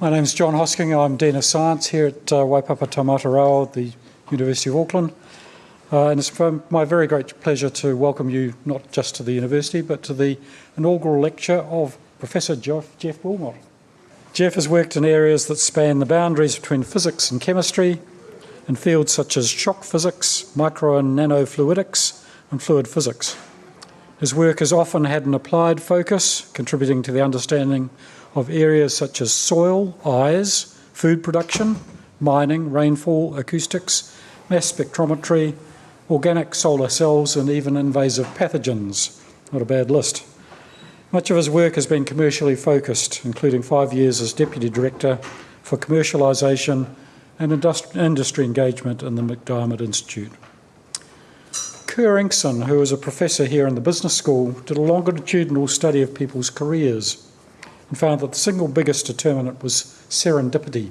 My name is John Hosking. I'm Dean of Science here at Waipapa Taumata Rao at the University of Auckland. And it's my very great pleasure to welcome you not just to the university but to the inaugural lecture of Professor Geoff Willmott. Geoff has worked in areas that span the boundaries between physics and chemistry in fields such as shock physics, micro and nanofluidics and fluid physics. His work has often had an applied focus, contributing to the understanding of areas such as soil, eyes, food production, mining, rainfall, acoustics, mass spectrometry, organic solar cells and even invasive pathogens. Not a bad list. Much of his work has been commercially focused, including 5 years as Deputy Director for Commercialisation and Industry Engagement in the McDiarmid Institute. Kerr Inkson, who was a professor here in the business school, did a longitudinal study of people's careers and found that the single biggest determinant was serendipity,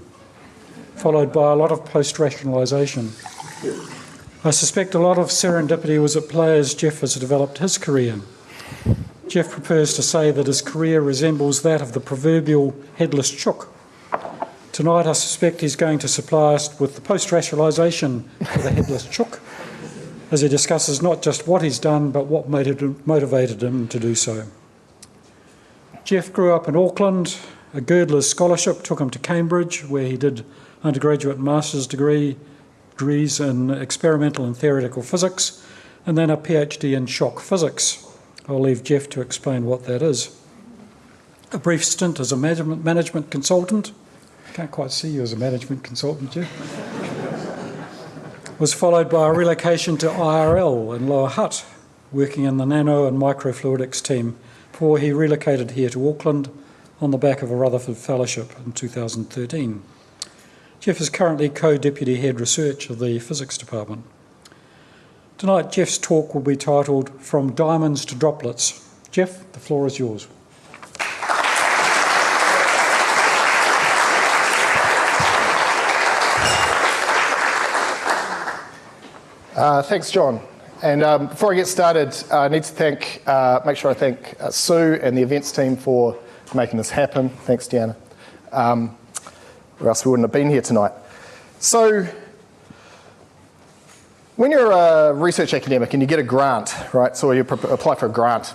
followed by a lot of post-rationalisation. I suspect a lot of serendipity was at play as Geoff has developed his career. Geoff prefers to say that his career resembles that of the proverbial headless chook. Tonight I suspect he's going to supply us with the post-rationalisation of the headless chook, as he discusses not just what he's done, but what motivated him to do so. Geoff grew up in Auckland. A Girdler's scholarship took him to Cambridge, where he did undergraduate and master's degrees in experimental and theoretical physics, and then a PhD in shock physics. I'll leave Geoff to explain what that is. A brief stint as a management consultant. Can't quite see you as a management consultant, Geoff. Was followed by a relocation to IRL in Lower Hutt, working in the nano and microfluidics team, before he relocated here to Auckland on the back of a Rutherford Fellowship in 2013. Geoff is currently Co-Deputy Head Research of the Physics Department. Tonight, Geoff's talk will be titled From Diamonds to Droplets. Geoff, the floor is yours. Thanks, John. And before I get started, I need to make sure I thank Sue and the events team for making this happen. Thanks, Deanna. Or else we wouldn't have been here tonight. So, when you're a research academic and you get a grant, right? So you apply for a grant,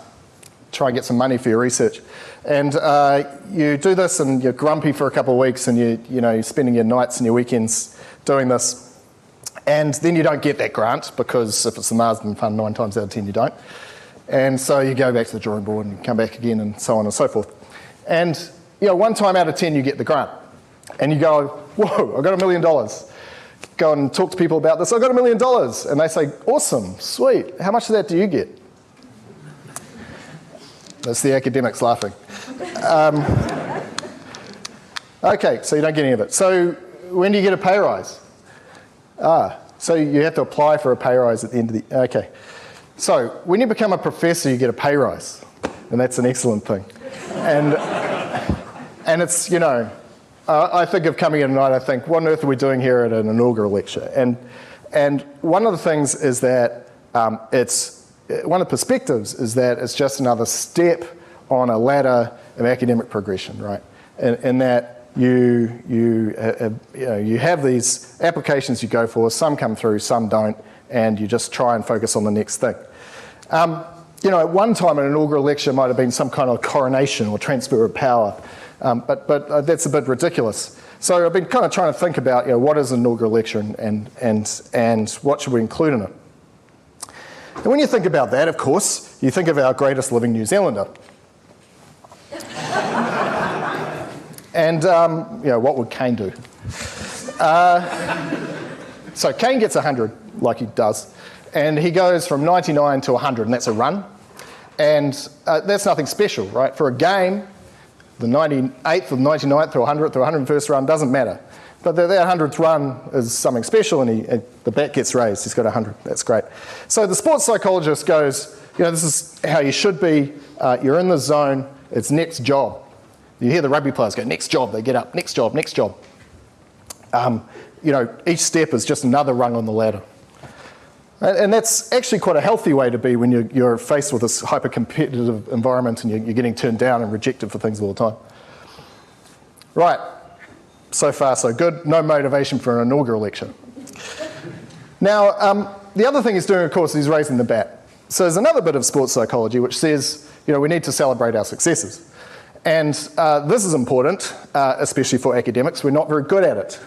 try and get some money for your research, and you do this, and you're grumpy for a couple of weeks, and you're spending your nights and your weekends doing this. And then you don't get that grant, because if it's the Marsden Fund, 9 times out of 10 you don't. And so you go back to the drawing board and you come back again and so on and so forth. And 1 time out of 10 you get the grant. And you go, whoa, I've got $1 million. Go and talk to people about this, I've got $1 million. And they say, awesome, sweet, how much of that do you get? That's the academics laughing. Okay, so you don't get any of it. So when do you get a pay rise? So you have to apply for a pay rise at the end of the... Okay. So when you become a professor, you get a pay rise. And that's an excellent thing. And it's, I think of coming in tonight, I think, what on earth are we doing here at an inaugural lecture? And one of the things is that one of the perspectives is that it's just another step on a ladder of academic progression, right? And that you have these applications you go for, some come through, some don't, and you just try and focus on the next thing. At one time an inaugural lecture might have been some kind of coronation or transfer of power, but that's a bit ridiculous. So I've been kind of trying to think about what is an inaugural lecture and what should we include in it. And when you think about that, of course, you think of our greatest living New Zealander. And, what would Kane do? So Kane gets 100, like he does, and he goes from 99 to 100, and that's a run. And that's nothing special, right? For a game, the 98th or 99th or 100th or 101st run doesn't matter. But that 100th run is something special, and the bat gets raised. He's got 100. That's great. So the sports psychologist goes, this is how you should be. You're in the zone. It's next job. You hear the rugby players go, next job, they get up, next job, next job. Each step is just another rung on the ladder. And that's actually quite a healthy way to be when you're faced with this hyper-competitive environment and you're getting turned down and rejected for things all the time. Right, So far, so good. No motivation for an inaugural lecture. Now, the other thing he's doing, of course, is raising the bat. So there's another bit of sports psychology which says, we need to celebrate our successes. And this is important, especially for academics. We're not very good at it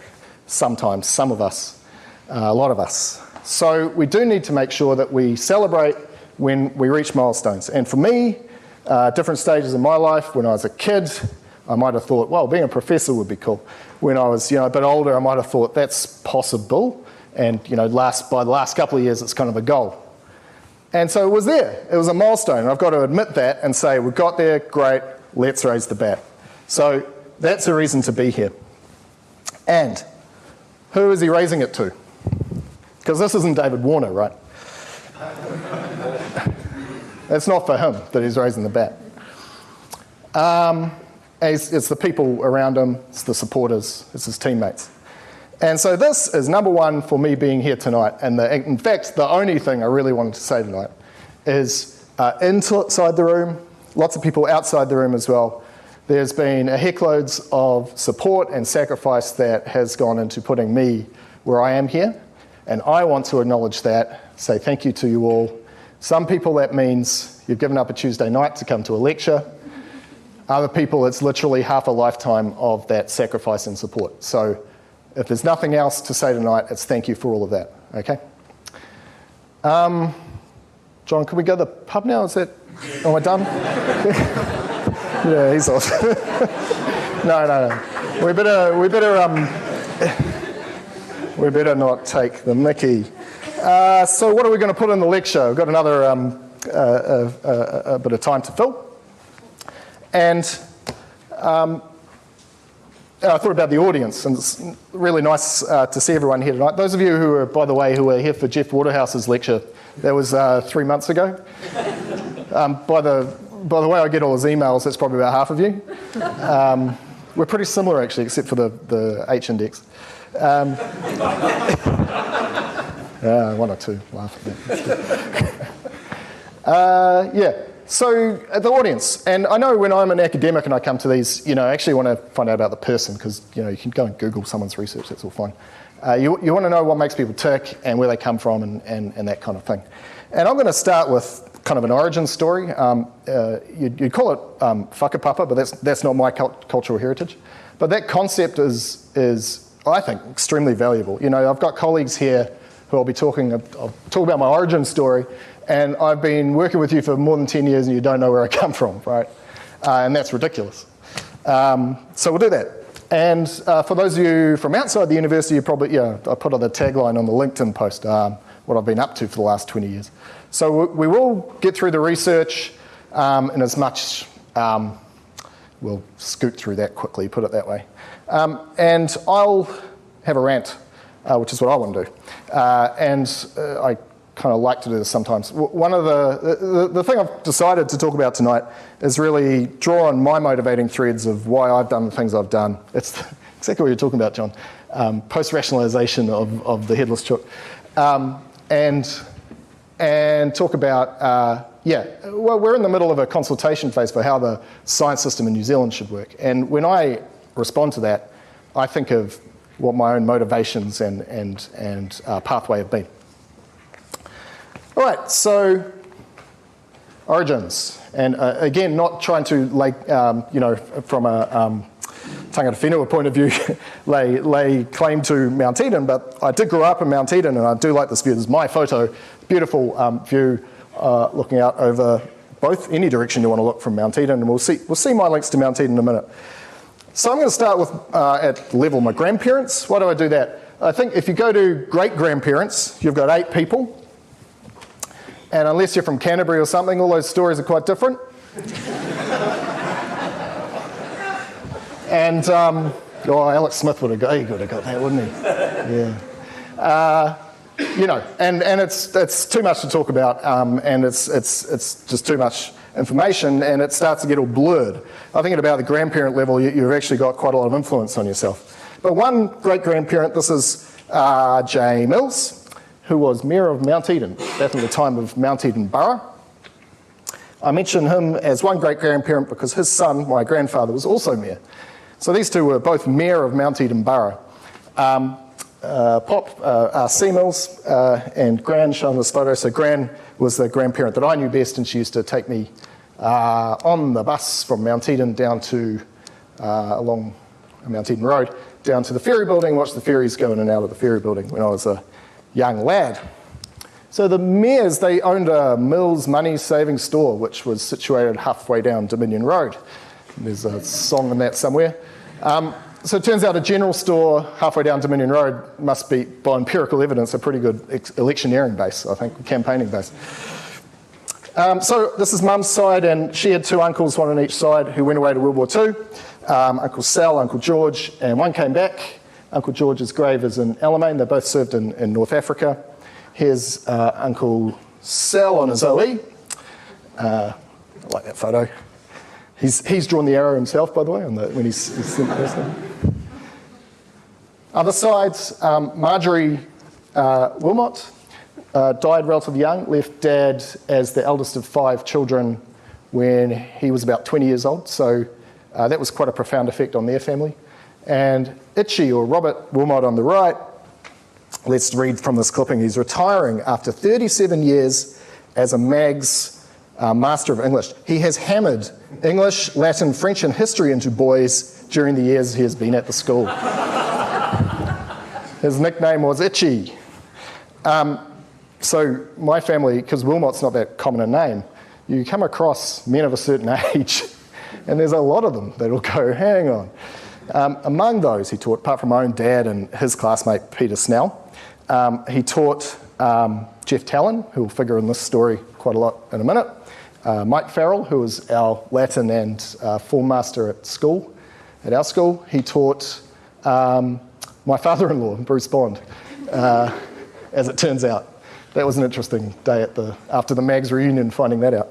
sometimes, some of us, a lot of us. So we do need to make sure that we celebrate when we reach milestones. And for me, different stages in my life, when I was a kid, I might have thought, well, being a professor would be cool. When I was a bit older, I might have thought that's possible. And by the last couple of years, it's kind of a goal. And so it was there. It was a milestone. I've got to admit that and say, we got there, great, let's raise the bat. So that's a reason to be here. And who is he raising it to? Because this isn't David Warner, right? It's not for him that he's raising the bat. It's the people around him, it's the supporters, it's his teammates. And so this is number one for me being here tonight. And in fact, the only thing I really wanted to say tonight is inside the room, lots of people outside the room as well, there's been a heckloads of support and sacrifice that has gone into putting me where I am here. And I want to acknowledge that, say thank you to you all. Some people that means you've given up a Tuesday night to come to a lecture. Other people, it's literally half a lifetime of that sacrifice and support. So if there's nothing else to say tonight, it's thank you for all of that, okay? John, can we go to the pub now? Am I done? Yeah, he's off. No. We better not take the mickey. So what are we going to put in the lecture? We've got another a bit of time to fill. And I thought about the audience, and it's really nice to see everyone here tonight. Those of you who are, by the way, who were here for Geoff Waterhouse's lecture, that was 3 months ago. By the way I get all his emails, that's probably about half of you. We're pretty similar, actually, except for the H index. One or two laugh at that. Yeah. So the audience, and I know when I'm an academic and I come to these, I actually want to find out about the person because, you can go and Google someone's research, that's all fine. You want to know what makes people tick and where they come from and that kind of thing. And I'm going to start with kind of an origin story. You'd call it whakapapa, but that's not my cultural heritage. But that concept is, I think, extremely valuable. I've got colleagues here who I'll talk about my origin story, and I've been working with you for more than 10 years and you don't know where I come from, right? And that's ridiculous. So we'll do that. And for those of you from outside the university, you probably, I put on the tagline on the LinkedIn post, what I've been up to for the last 20 years. So we will get through the research in as much, we'll scoot through that quickly, put it that way. And I'll have a rant, which is what I want to do. I kind of like to do this sometimes. One of the thing I've decided to talk about tonight is really draw on my motivating threads of why I've done the things I've done. It's exactly what you're talking about, John. Post-rationalisation of the headless chook. And talk about, well, we're in the middle of a consultation phase for how the science system in New Zealand should work. And when I respond to that, I think of what my own motivations and pathway have been. All right, so origins. And again, not trying to, from a tangata whenua point of view, lay claim to Mount Eden, but I did grow up in Mount Eden, and I do like this view. This is my photo, beautiful view looking out over any direction you want to look from Mount Eden, and we'll see my links to Mount Eden in a minute. So I'm going to start with, at level, my grandparents. Why do I do that? I think if you go to great-grandparents, you've got 8 people. And unless you're from Canterbury or something, all those stories are quite different. And, Alex Smith would have got that, wouldn't he? Yeah. And it's too much to talk about, and it's just too much information, and it starts to get all blurred. I think at about the grandparent level, you've actually got quite a lot of influence on yourself. But one great-grandparent, this is J. Mills, who was Mayor of Mount Eden back in the time of Mount Eden Borough. I mention him as one great-grandparent because his son, my grandfather, was also Mayor. So these two were both mayor of Mount Eden Borough. Pop, C. Mills, and Gran shown in this photo. So Gran was the grandparent that I knew best, and she used to take me on the bus from Mount Eden down to, along Mount Eden Road, down to the ferry building, watch the ferries go in and out of the ferry building when I was a young lad. So the Mayors, they owned a Mills money saving store, which was situated halfway down Dominion Road. There's a song in that somewhere. So it turns out a general store halfway down Dominion Road must be, by empirical evidence, a pretty good electioneering base, I think, campaigning base. So this is Mum's side, and she had two uncles, one on each side, who went away to World War II. Uncle Sal, Uncle George, and one came back. Uncle George's grave is in Alamein. They both served in North Africa. Here's Uncle Sal on his OE. I like that photo. He's drawn the arrow himself, by the way, when he's sent this thing. Other sides, Marjorie Willmott died relatively young, left Dad as the eldest of 5 children when he was about 20 years old, so that was quite a profound effect on their family. And Itchy, or Robert Willmott on the right, let's read from this clipping. He's retiring after 37 years as a Mags Master of English. He has hammered English, Latin, French and history into boys during the years he has been at the school. His nickname was Itchy. So my family, because Willmott's not that common a name, you come across men of a certain age, and there's a lot of them that'll go, hang on. Among those he taught, apart from my own dad and his classmate Peter Snell, he taught Geoff Talon, who will figure in this story quite a lot in a minute, Mike Farrell, who was our Latin and form master at school, at our school. He taught my father-in-law, Bruce Bond, as it turns out. That was an interesting day after the Mags reunion, finding that out.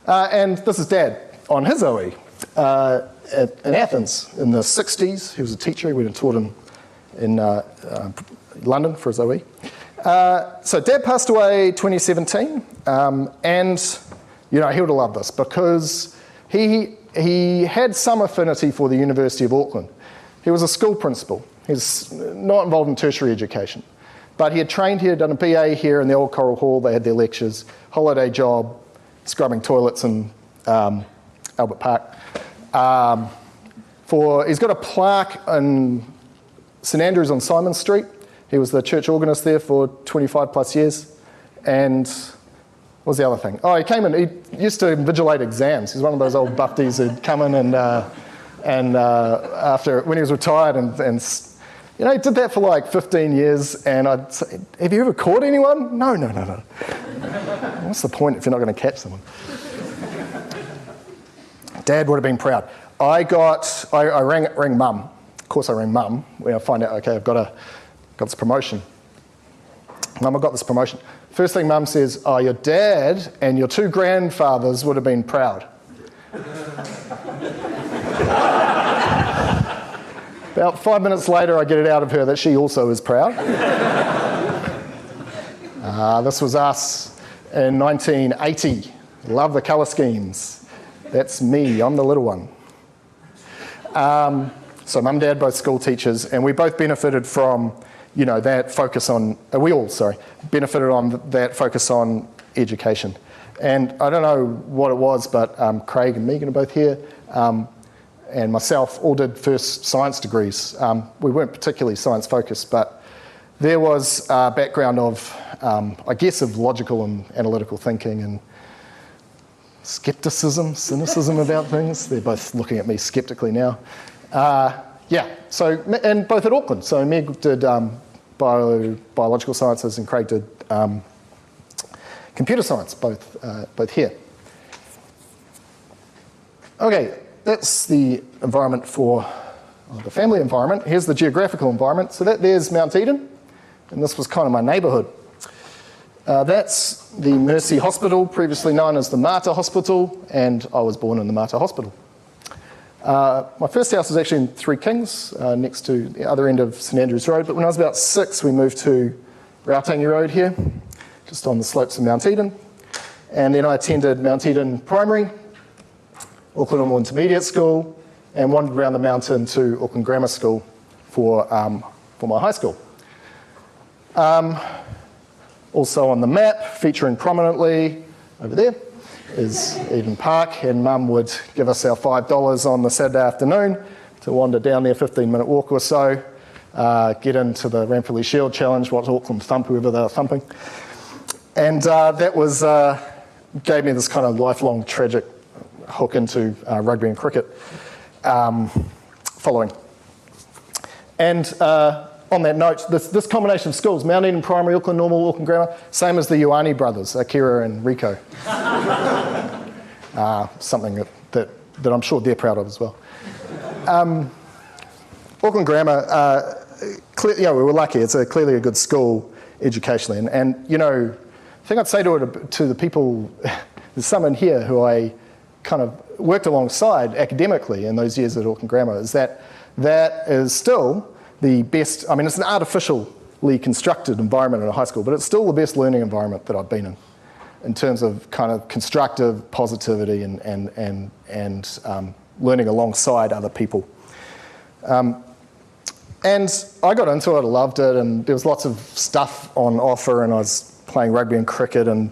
And this is Dad on his OE in Athens in the 60s. He was a teacher. He went and taught in London for his OE. So Dad passed away 2017, and he would have loved this because he had some affinity for the University of Auckland. He was a school principal. He's not involved in tertiary education, but he had trained here, done a BA here in the old Coral Hall. They had their lectures, holiday job, scrubbing toilets in Albert Park. He's got a plaque in St Andrews on Simon Street. He was the church organist there for 25 plus years. And what was the other thing? Oh, he came in, he used to invigilate exams. He's one of those old bufties who'd come in and after, when he was retired, and he did that for like 15 years, and I'd say, have you ever caught anyone? No. What's the point if you're not going to catch someone? Dad would have been proud. I rang Mum. Of course I rang Mum when I find out, okay, I've got this promotion. Mum, I got this promotion. First thing Mum says, oh, your dad and your 2 grandfathers would have been proud. About 5 minutes later, I get it out of her that she also is proud. This was us in 1980. Love the colour schemes. That's me, I'm the little one. So Mum and Dad, both school teachers, and we both benefited from, that focus on, benefited on that focus on education. And I don't know what it was, but Craig and Megan are both here, and myself all did first science degrees. We weren't particularly science focused, but there was a background of, of logical and analytical thinking and cynicism about things. They're both looking at me skeptically now. And both at Auckland. So Meg did biological sciences and Craig did computer science, both here. Okay, that's the environment for the family environment. Here's the geographical environment. So there's Mount Eden, and this was kind of my neighbourhood. That's the Mercy Hospital, previously known as the Mater Hospital, and I was born in the Mater Hospital. My first house was actually in Three Kings, next to the other end of St Andrews Road, but when I was about 6, we moved to Rautangi Road here, just on the slopes of Mount Eden, and then I attended Mount Eden Primary, Auckland Normal Intermediate School, and wandered around the mountain to Auckland Grammar School for my high school. Also on the map, featuring prominently over there, is Eden Park, and Mum would give us our $5 on the Saturday afternoon to wander down there, 15-minute walk or so, get into the Ramfurly Shield Challenge, watch Auckland thump whoever they were thumping. And that was, gave me this kind of lifelong tragic hook into rugby and cricket following. And on that note, this combination of schools, Mount Eden Primary, Auckland Normal, Auckland Grammar, same as the Ioane brothers, Akira and Rico. Something that I'm sure they're proud of as well. Auckland Grammar, we were lucky. It's clearly a good school educationally. And the thing I'd say to the people, there's some in here who I kind of worked alongside academically in those years at Auckland Grammar, is that is still the best. I mean, it's an artificially constructed environment in a high school, but it's still the best learning environment that I've been in terms of kind of constructive positivity and learning alongside other people. And I got into it, I loved it, and there was lots of stuff on offer, and I was playing rugby and cricket and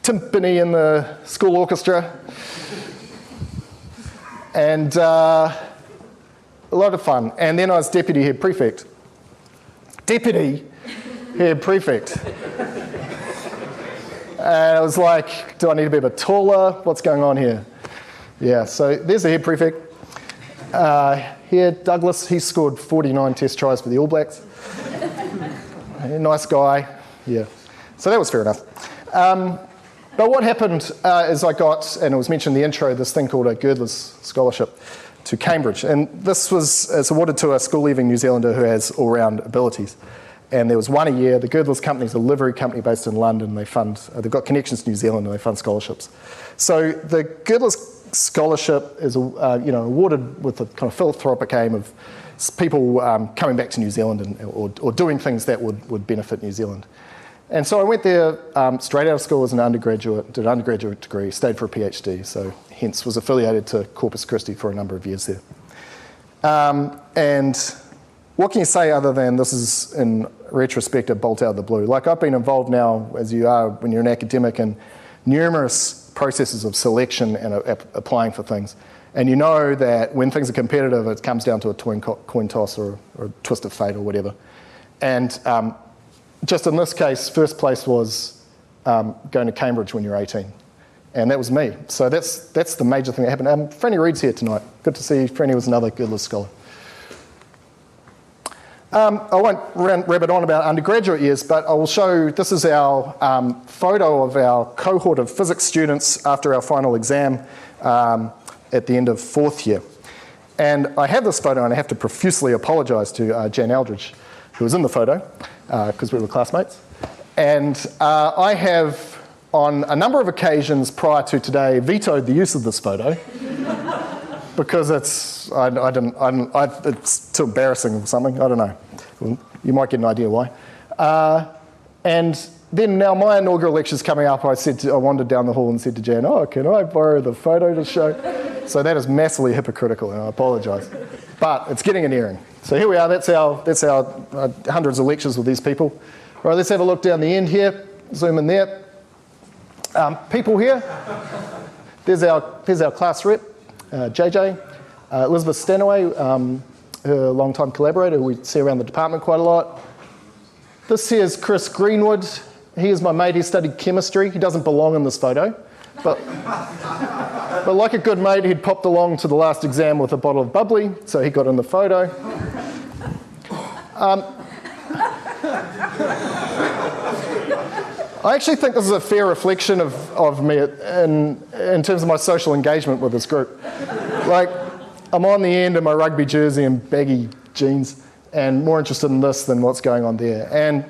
timpani in the school orchestra. And a lot of fun. And then I was deputy head prefect. Deputy head prefect. And I was like, do I need to be a bit taller? What's going on here? Yeah, so there's the head prefect. Here, Douglas, he scored 49 test tries for the All Blacks. Nice guy, yeah. So that was fair enough. But what happened is I got, and it was mentioned in the intro, this thing called a Girdler's Scholarship to Cambridge. And it's awarded to a school-leaving New Zealander who has all-round abilities. And there was one a year. The Girdler's company is a livery company based in London. They've got connections to New Zealand, and they fund scholarships. So the Girdler's Scholarship is awarded with a kind of philanthropic aim of people coming back to New Zealand or doing things that would benefit New Zealand. And so I went there straight out of school as an undergraduate, did an undergraduate degree, stayed for a PhD, so hence was affiliated to Corpus Christi for a number of years there. And what can you say other than this is, in retrospect, a bolt out of the blue? Like, I've been involved now, as you are when you're an academic, in numerous processes of selection and applying for things. And you know that when things are competitive, it comes down to a coin toss or a twist of fate or whatever. And just in this case, first place was going to Cambridge when you're 18. And that was me. So that's the major thing that happened. Franny Reid's here tonight. Good to see you. Franny was another Girdler's scholar. I won't rabbit on about undergraduate years, but I will show, this is our photo of our cohort of physics students after our final exam at the end of fourth year. And I have this photo, and I have to profusely apologise to Jan Eldridge, who was in the photo, because we were classmates. And I have, on a number of occasions prior to today, vetoed the use of this photo because it's too embarrassing or something. I don't know. You might get an idea why. And then now my inaugural lecture's coming up. I wandered down the hall and said to Jan, "Oh, can I borrow the photo to show?" So that is massively hypocritical, and I apologise. But it's getting an airing. So here we are. That's our hundreds of lectures with these people. All right, let's have a look down the end here. Zoom in there. People here. There's our class rep, JJ. Elizabeth Stanaway, her long-time collaborator, who we see around the department quite a lot. This here's Chris Greenwood. He is my mate. He studied chemistry. He doesn't belong in this photo. But like a good mate, he'd popped along to the last exam with a bottle of bubbly, so he got in the photo. I actually think this is a fair reflection of me in terms of my social engagement with this group. Like, I'm on the end in my rugby jersey and baggy jeans, and more interested in this than what's going on there. And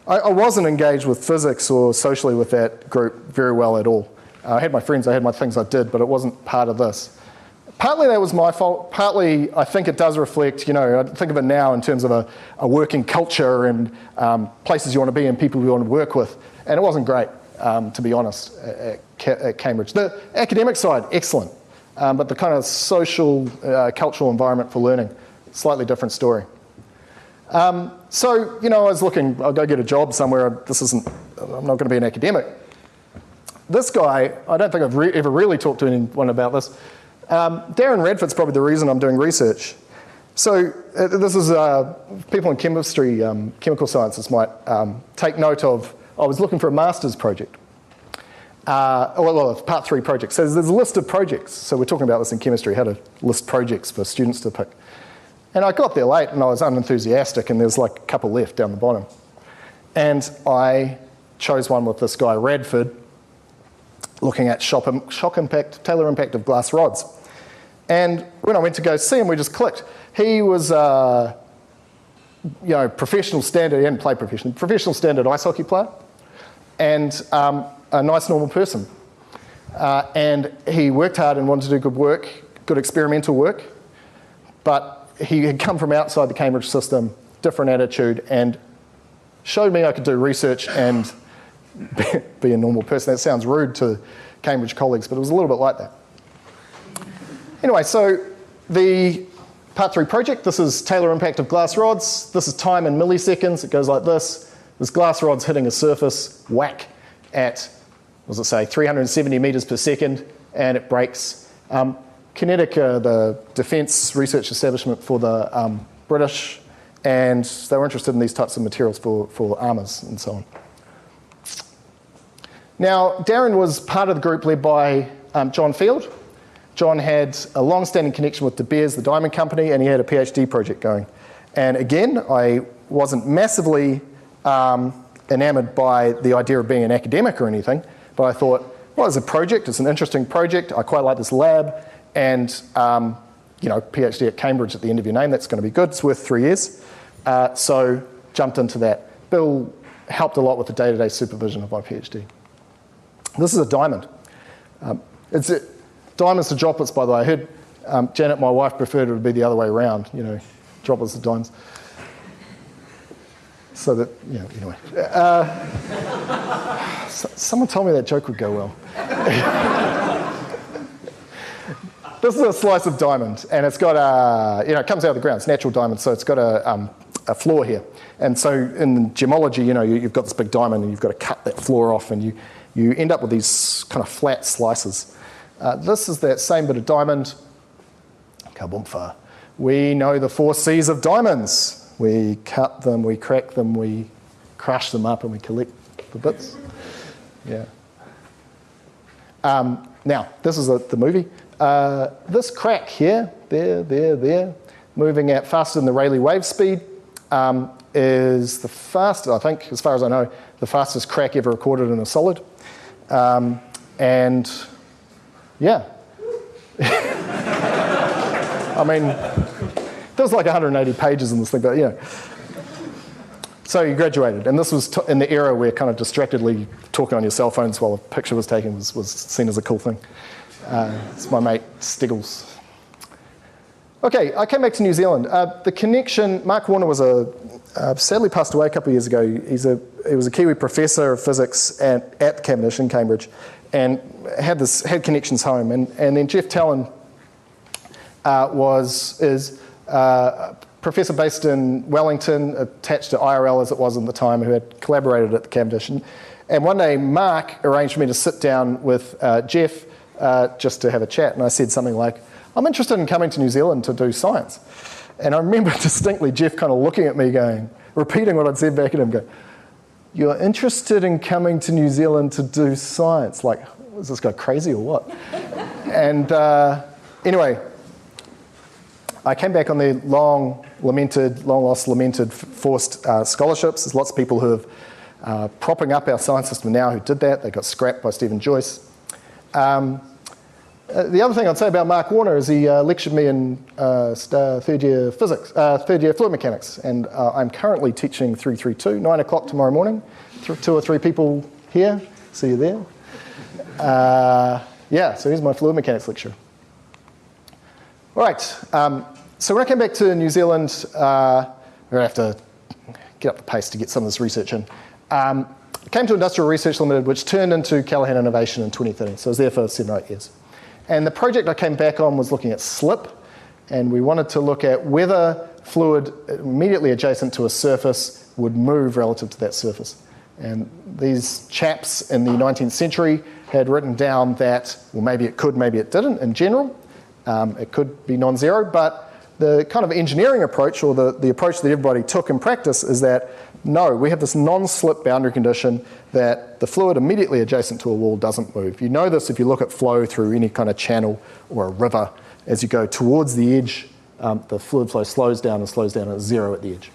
I wasn't engaged with physics or socially with that group very well at all. I had my friends, I had my things I did, but it wasn't part of this. Partly that was my fault, partly I think it does reflect, I think of it now in terms of a working culture and places you want to be and people you want to work with. And it wasn't great, to be honest, at Cambridge. The academic side, excellent. but the kind of social, cultural environment for learning, slightly different story. So, I was looking, I'll go get a job somewhere. I'm not going to be an academic. This guy, I don't think I've ever really talked to anyone about this. Darren Radford's probably the reason I'm doing research. So this is people in chemistry, chemical sciences might take note of. I was looking for a master's project, part 3 project. So there's a list of projects. So we're talking about this in chemistry, how to list projects for students to pick. And I got there late and I was unenthusiastic and there's like a couple left down the bottom. And I chose one with this guy, Radford, looking at shock impact, Taylor impact of glass rods. And when I went to go see him, we just clicked. He was, professional standard, he hadn't played professional standard ice hockey player, and a nice normal person. And he worked hard and wanted to do good work, good experimental work, but he had come from outside the Cambridge system, different attitude, and showed me I could do research and be a normal person. That sounds rude to Cambridge colleagues, but it was a little bit like that. Anyway, so the part 3 project, this is Taylor impact of glass rods. This is time in milliseconds. It goes like this. There's glass rods hitting a surface, whack, at, what does it say, 370 metres per second, and it breaks. Kinetic, the defence research establishment for the British, and they were interested in these types of materials for armours and so on. Now, Darren was part of the group led by John Field. John had a long-standing connection with De Beers, the diamond company, and he had a PhD project going. And again, I wasn't massively enamoured by the idea of being an academic or anything, but I thought, well, it's a project, it's an interesting project, I quite like this lab, and PhD at Cambridge at the end of your name, that's going to be good, it's worth 3 years. So jumped into that. Bill helped a lot with the day-to-day supervision of my PhD. This is a diamond. Diamonds to droplets, by the way. I heard Janet, my wife, preferred it to be the other way around, droplets to diamonds. So that, anyway. Someone told me that joke would go well. This is a slice of diamond, and it's got it comes out of the ground. It's natural diamond, so it's got a floor here. And so in gemology, you've got this big diamond, and you've got to cut that floor off, and you end up with these kind of flat slices. This is that same bit of diamond. Kaboomfa. We know the 4 C's of diamonds. We cut them, we crack them, we crush them up, and we collect the bits. Yeah. Now, this is the movie. This crack here, there, moving at faster than the Rayleigh wave speed, is the fastest, I think, as far as I know, the fastest crack ever recorded in a solid. And yeah. I mean, there's like 180 pages in this thing, but So you graduated, and this was in the era where kind of distractedly talking on your cell phones while a picture was taken was seen as a cool thing. It's my mate Stiggles. Okay, I came back to New Zealand. The connection, Mark Warner was sadly passed away a couple of years ago. He was a Kiwi professor of physics at Cavendish in Cambridge, and had connections home. And then Geoff Talon is a professor based in Wellington, attached to IRL as it was at the time, who had collaborated at the Cavendish. And one day, Mark arranged for me to sit down with Geoff just to have a chat, and I said something like, I'm interested in coming to New Zealand to do science. And I remember distinctly Geoff kind of looking at me repeating what I'd said back at him, going, you're interested in coming to New Zealand to do science? Like, is this guy crazy or what? And anyway, I came back on the long lost, lamented, forced scholarships. There's lots of people who are propping up our science system now who did that. They got scrapped by Stephen Joyce. The other thing I'd say about Mark Warner is he lectured me in third year fluid mechanics, and I'm currently teaching 332, 9 o'clock tomorrow morning. 2 or 3 people here, see you there. So here's my fluid mechanics lecture. All right, so when I came back to New Zealand, we're going to have to get up the pace to get some of this research in. Came to Industrial Research Limited, which turned into Callaghan Innovation in 2013, so I was there for 7 or 8 years. And the project I came back on was looking at slip, and we wanted to look at whether fluid immediately adjacent to a surface would move relative to that surface. And these chaps in the 19th century had written down that, well, maybe it could, maybe it didn't in general. It could be non-zero, but the kind of engineering approach, or the approach that everybody took in practice, is that no, we have this non-slip boundary condition that the fluid immediately adjacent to a wall doesn't move. You know this if you look at flow through any kind of channel or a river. As you go towards the edge, the fluid flow slows down and slows down at zero at the edge.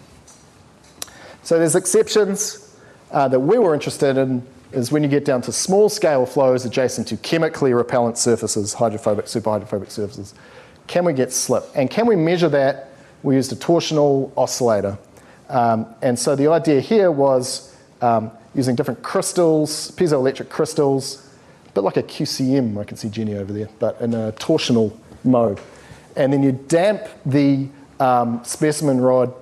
So there's exceptions that we were interested in, is when you get down to small scale flows adjacent to chemically repellent surfaces, hydrophobic, superhydrophobic surfaces. Can we get slip? And can we measure that? We used a torsional oscillator. And so the idea here was using different crystals, piezoelectric crystals, a bit like a QCM, I can see Jenny over there, but in a torsional mode. And then you damp the specimen rod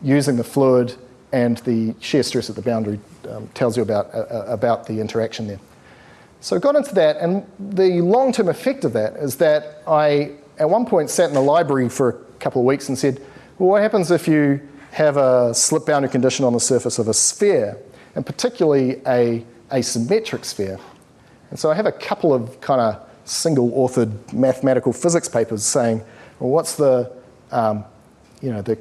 using the fluid, and the shear stress at the boundary tells you about the interaction there. So I got into that, and the long-term effect of that is that I, at one point, sat in the library for a couple of weeks and said, well, what happens if you have a slip boundary condition on the surface of a sphere, and particularly a asymmetric sphere? And so I have a couple of kind of single-authored mathematical physics papers saying, well, what's the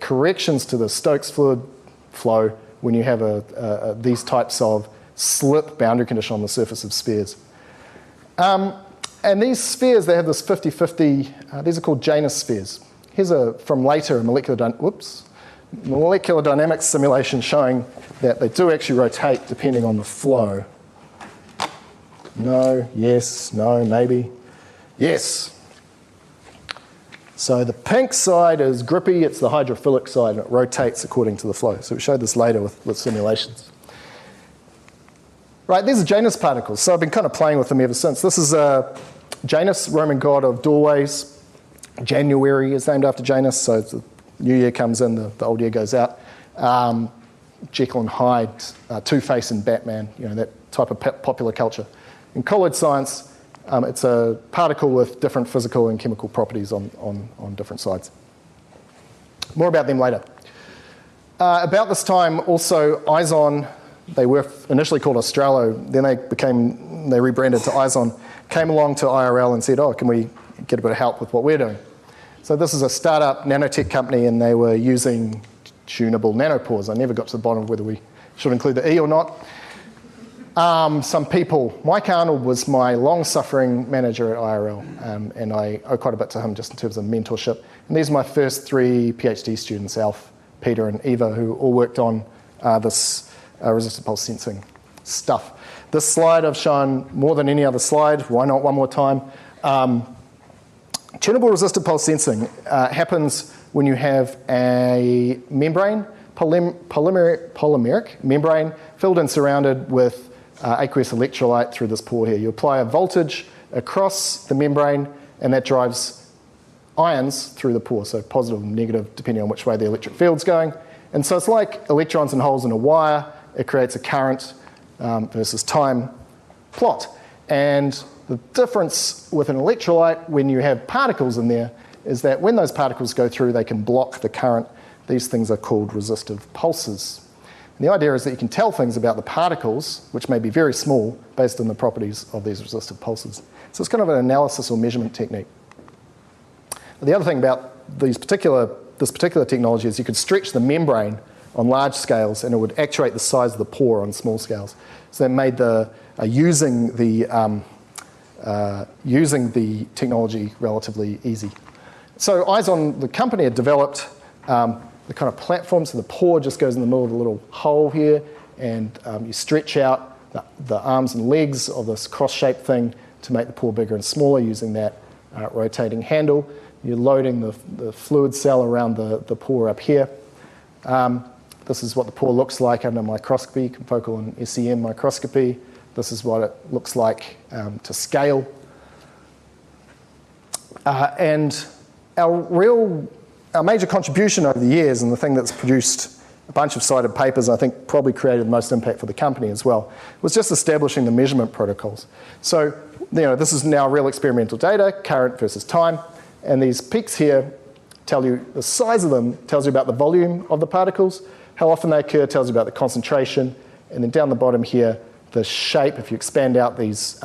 corrections to the Stokes fluid flow when you have these types of slip boundary condition on the surface of spheres? And these spheres, they have this 50-50, these are called Janus spheres. Here's from later a molecular dynamics simulation showing that they do actually rotate depending on the flow. No, yes, no, maybe. Yes. So the pink side is grippy, it's the hydrophilic side, and it rotates according to the flow. So we showed this later with simulations. Right, these are Janus particles, so I've been kind of playing with them ever since. This is Janus, Roman god of doorways. January is named after Janus, so the new year comes in, the old year goes out. Jekyll and Hyde, Two-Face and Batman, that type of popular culture. In colloid science, it's a particle with different physical and chemical properties on different sides. More about them later. About this time, also, ISON, they were initially called Australo, then they rebranded to ISON, came along to IRL and said, oh, can we get a bit of help with what we're doing? So this is a startup nanotech company, and they were using tunable nanopores. I never got to the bottom of whether we should include the E or not. Some people, Mike Arnold was my long-suffering manager at IRL, and I owe quite a bit to him just in terms of mentorship. And these are my first 3 PhD students, Alf, Peter, and Eva, who all worked on this resistive pulse sensing stuff. This slide I've shown more than any other slide. Why not one more time? Tunable resistive pulse sensing happens when you have a membrane, polymeric membrane, filled and surrounded with aqueous electrolyte through this pore here. You apply a voltage across the membrane, and that drives ions through the pore, so positive and negative depending on which way the electric field's going. And so it's like electrons and holes in a wire. It creates a current versus time plot. And the difference with an electrolyte when you have particles in there is that when those particles go through, they can block the current. These things are called resistive pulses. And the idea is that you can tell things about the particles, which may be very small, based on the properties of these resistive pulses. So it's kind of an analysis or measurement technique. The other thing about this particular technology is you could stretch the membrane on large scales, and it would actuate the size of the pore on small scales. So that made using the technology relatively easy. So ISON, the company, had developed the kind of platform, so the pore just goes in the middle of a little hole here, and you stretch out the arms and legs of this cross-shaped thing to make the pore bigger and smaller using that rotating handle. You're loading the fluid cell around the pore up here. This is what the pore looks like under microscopy, confocal and SEM microscopy. This is what it looks like to scale. And our major contribution over the years, and the thing that's produced a bunch of cited papers, I think probably created the most impact for the company as well, was just establishing the measurement protocols. So, this is now real experimental data, current versus time, and these peaks here tell you the size of them, tells you about the volume of the particles, how often they occur tells you about the concentration, and then down the bottom here, the shape. If you expand out these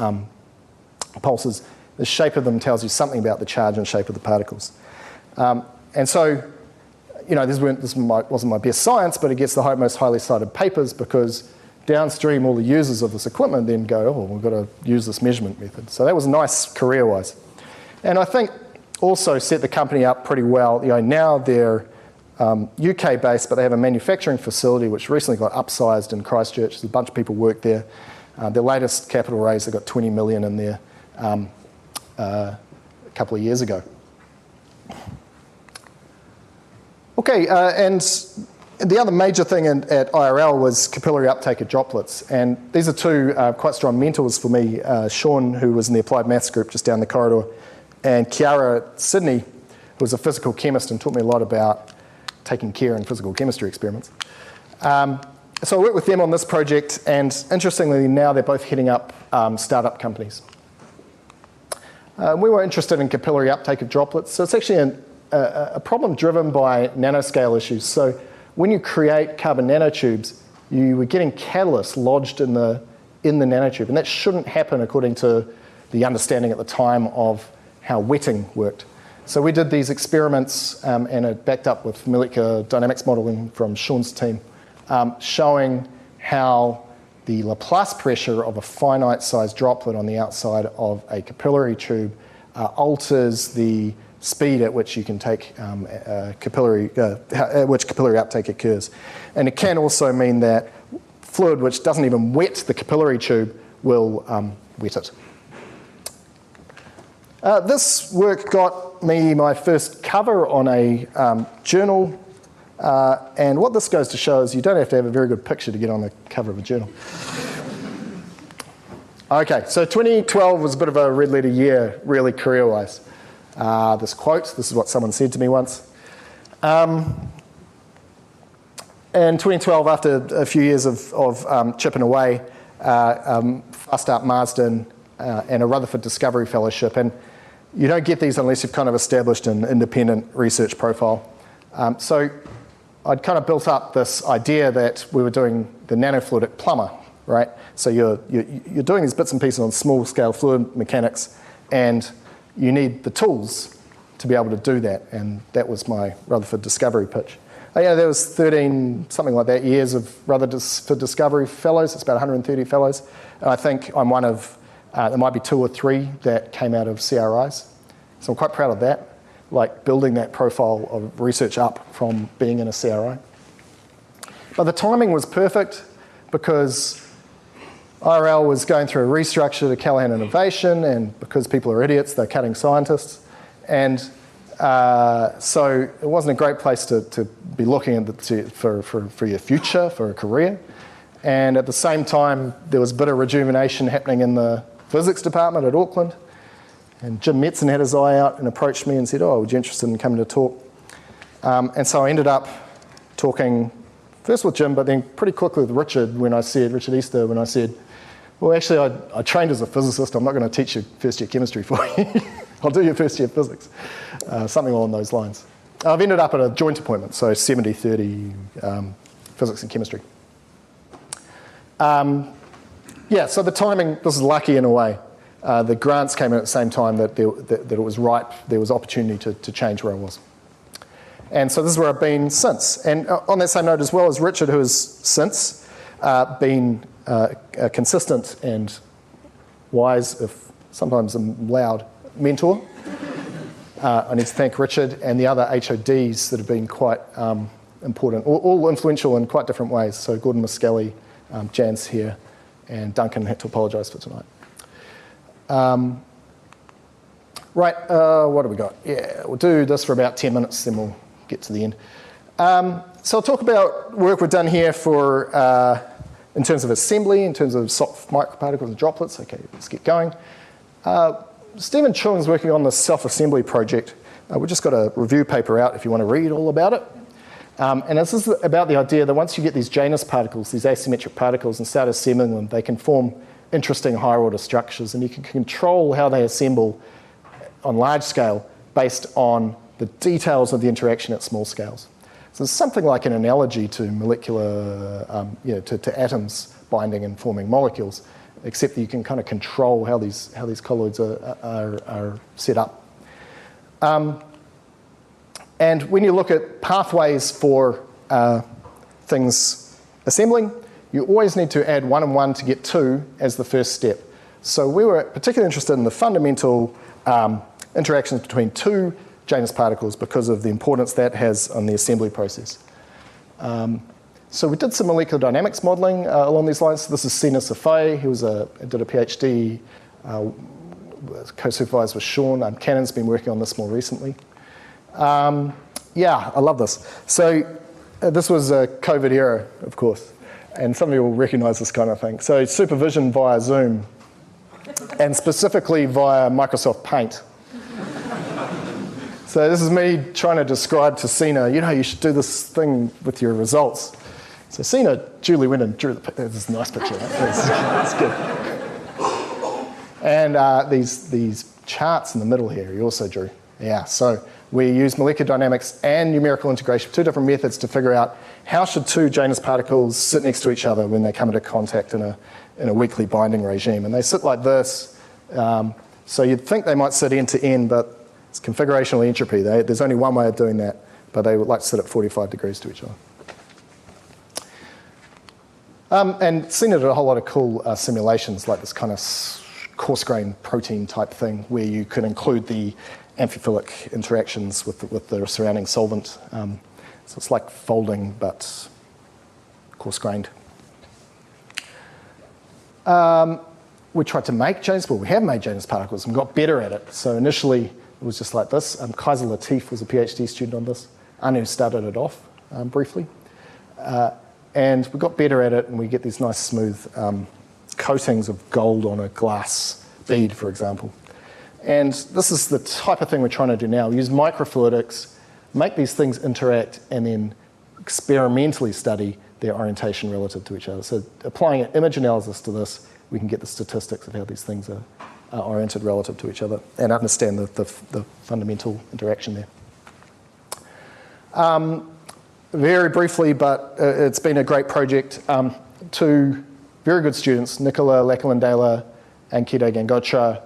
pulses, the shape of them tells you something about the charge and shape of the particles. And so, this wasn't my best science, but it gets the most highly cited papers because downstream all the users of this equipment then go, oh, we've got to use this measurement method. So that was nice career-wise. And I think also set the company up pretty well. Now they're UK-based, but they have a manufacturing facility which recently got upsized in Christchurch. There's a bunch of people work there. Their latest capital raise, they got 20 million in there a couple of years ago. Okay, and the other major thing at IRL was capillary uptake of droplets. And these are two quite strong mentors for me, Sean, who was in the applied maths group just down the corridor, and Kiara at Sydney, who was a physical chemist and taught me a lot about taking care in physical chemistry experiments. So I worked with them on this project, and interestingly now they're both heading up startup companies. We were interested in capillary uptake of droplets. So it's actually a problem driven by nanoscale issues. So when you create carbon nanotubes, you were getting catalyst lodged in the nanotube, and that shouldn't happen according to the understanding at the time of how wetting worked. So we did these experiments, and it backed up with molecular dynamics modeling from Sean's team, showing how the Laplace pressure of a finite-sized droplet on the outside of a capillary tube alters the speed at which you can take capillary uptake occurs. And it can also mean that fluid which doesn't even wet the capillary tube will wet it. This work got me my first cover on a journal, and what this goes to show is you don't have to have a very good picture to get on the cover of a journal. Okay, so 2012 was a bit of a red letter year, really career-wise. This quote, this is what someone said to me once. In 2012, after a few years of chipping away, fussed up Marsden and a Rutherford Discovery Fellowship. And you don't get these unless you've kind of established an independent research profile. So I'd kind of built up this idea that we were doing the nanofluidic plumber, right? So you're doing these bits and pieces on small-scale fluid mechanics, and you need the tools to be able to do that, and that was my Rutherford Discovery pitch. There was 13, something like that, years of Rutherford Discovery Fellows. It's about 130 fellows. And I think I'm one of, there might be 2 or 3 that came out of CRIs. So I'm quite proud of that, like building that profile of research up from being in a CRI. But the timing was perfect because IRL was going through a restructure to Callaghan Innovation, and because people are idiots, they're cutting scientists. And so it wasn't a great place to be looking at for your future, for a career. And at the same time, there was a bit of rejuvenation happening in the physics department at Auckland. And Jim Metzen had his eye out and approached me and said, oh, would you be interested in coming to talk? And so I ended up talking first with Jim, but then pretty quickly with Richard Easter, when I said, well, actually, I trained as a physicist. I'm not going to teach you first-year chemistry for you. I'll do your first-year physics. Something along those lines. I've ended up at a joint appointment, so 70-30 physics and chemistry. So the timing, this is lucky in a way. The grants came in at the same time that it was ripe. There was opportunity to change where I was. And so this is where I've been since. And on that same note as well as Richard, who has since been a consistent and wise, if sometimes a loud, mentor. I need to thank Richard and the other HODs that have been quite important, all influential in quite different ways. So Gordon Muskelly, Jan's here, and Duncan had to apologise for tonight. What have we got? Yeah, we'll do this for about 10 minutes, then we'll get to the end. So I'll talk about work we've done here for in terms of assembly, in terms of soft microparticles and droplets. Okay, let's get going. Stephen Chung's working on the self-assembly project. We've just got a review paper out if you want to read all about it. And this is about the idea that once you get these Janus particles, these asymmetric particles, and start assembling them, they can form interesting higher order structures, and you can control how they assemble on large scale based on the details of the interaction at small scales. So it's something like an analogy to molecular, to atoms binding and forming molecules, except that you can kind of control how these colloids are set up. And when you look at pathways for things assembling, you always need to add 1 and 1 to get 2 as the first step. So we were particularly interested in the fundamental interactions between 2 Janus particles because of the importance that has on the assembly process. So we did some molecular dynamics modeling along these lines. So this is Sina Safai, who did a PhD, co-supervised with Sean. Cannon's been working on this more recently. Yeah, I love this. So this was a COVID era, of course, and some of you will recognize this kind of thing. So supervision via Zoom, and specifically via Microsoft Paint. So this is me trying to describe to Sina, you should do this thing with your results. So Sina duly went and drew this is a nice picture, right? That's good. And these charts in the middle here, he also drew. Yeah, so we use molecular dynamics and numerical integration, 2 different methods to figure out how should 2 Janus particles sit next to each other when they come into contact in a weakly binding regime. And they sit like this. So you'd think they might sit end to end, but it's configurational entropy. There's only one way of doing that, but they would like to sit at 45 degrees to each other. And Sina did a whole lot of cool simulations, like this kind of coarse-grained protein type thing, where you could include the amphiphilic interactions with the surrounding solvent. So it's like folding, but coarse-grained. We tried to make Janus, well, we have made Janus particles and got better at it. So initially, it was just like this. Kaiser Latif was a PhD student on this. Anu started it off briefly. And we got better at it, and we get these nice smooth coatings of gold on a glass bead, for example. And this is the type of thing we're trying to do now. We use microfluidics, make these things interact, and then experimentally study their orientation relative to each other. So applying an image analysis to this, we can get the statistics of how these things are oriented relative to each other and understand the fundamental interaction there. Very briefly, but it's been a great project. 2 very good students, Nicola Lakalandela and Kida Gangotra,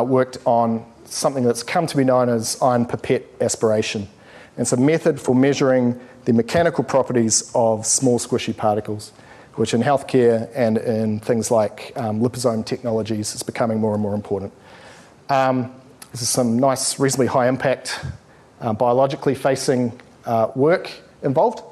worked on something that's come to be known as ion pipette aspiration. It's a method for measuring the mechanical properties of small squishy particles, which in healthcare and in things like liposome technologies is becoming more and more important. This is some nice, reasonably high impact, biologically facing work involved.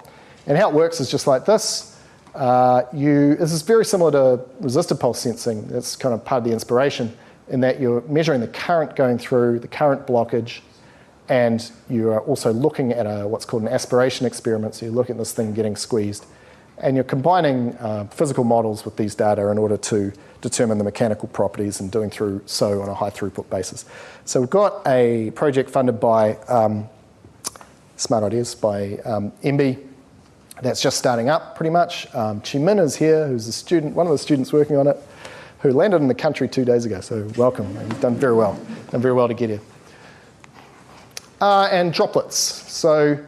And how it works is just like this. This is very similar to resistor pulse sensing. That's kind of part of the inspiration, in that you're measuring the current going through, the current blockage, and you are also looking at what's called an aspiration experiment. So you're looking at this thing getting squeezed. And you're combining physical models with these data in order to determine the mechanical properties and doing so on a high throughput basis. So we've got a project funded by Smart Ideas by MB that's just starting up pretty much. Chi Min is here, who's a student, one of the students working on it, who landed in the country 2 days ago. So welcome, you've done very well. Done very well to get here. And droplets. So a